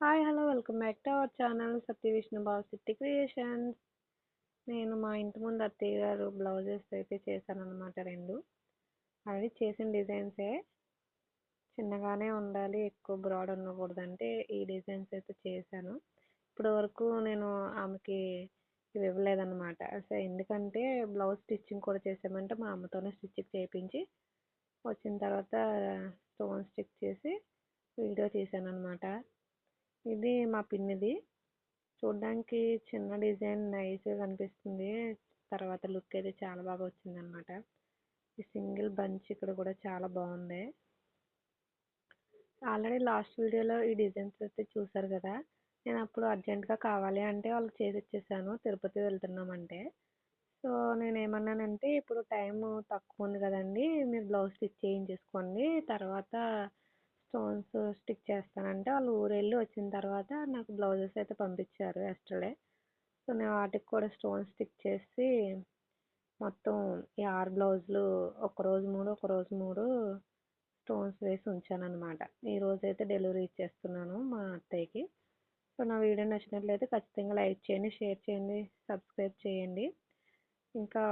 Hi! Hello! Welcome back to our channel Satya Vishnu Bhavasetti creations. నేను మా ఇంటి ముందు అత్తయ్య గారు బ్లౌజెస్ అయితే చేశాననమాట 2. అవి చేసిన డిజైన్సే. చిన్నగానే ఉండాలి, ఎక్కువ బ్రాడ్ ఉండకూడదంటే ఈ డిజైన్స్ అయితే చేశాను. ఇప్పటి వరకు నేను ఆమెకి ఇవి ఇవ్వలేదనమాట. ఎందుకంటే బ్లౌజ్ స్టిచ్చింగ్ కూడా చేసామంటే మా అమ్మతోనే స్టిచ్చింగ్ చేయించి వచ్చిన తర్వాత స్టోన్ స్టిచ్ చేసి వీడియో తీశాననమాట. ఇది మా పిన్నిది. చూడ్డానికి చిన్న డిజైన్ నైస్‌గా కనిపిస్తుంది. తర్వాత లుక్ అయితే చాలా బాగా వచ్చిందనమాట. ఈ సింగిల్ బంచ్ ఇక్కడ కూడా చాలా బావుంది. ఆల్రెడీ లాస్ట్ వీడియోలో ఈ డిజైన్స్ అయితే చూసారు కదా! నేనప్పుడు అర్జెంట్‌గా కావాలి అంటే వాళ్ళకి చేసిచ్చేసాను తిరుపతి వెళ్తున్నామంటే. సో, నేనేమన్నానంటే ఇప్పుడు టైము తక్కువుంది కదండీ! మీరు బ్లౌజ్ స్టిచ్ చేయించేసుకోండి. తర్వాత స్టోన్స్ స్టిచ్ చేస్తానంటే వాళ్ళు ఊరెళ్ళి వచ్చిన తర్వాత నాకు బ్లౌజెస్ అయితే పంపించారు యస్టర్‌డే. సో, నేను వాటికి కూడా స్టోన్ స్టిచ్ చేసి మొత్తం ఈ 6 బ్లౌజులు ఒకరోజు 3, ఒకరోజు 3 స్టోన్స్ వేసి ఉంచాననమాట. ఈరోజైతే డెలివరీ ఇచ్చేస్తున్నాను మా అత్తయ్యకి. సో, నా వీడియో నచ్చినట్లయితే ఖచ్చితంగా లైక్ చేయండి, షేర్ చేయండి, సబ్స్క్రైబ్ చేయండి. ఇంకా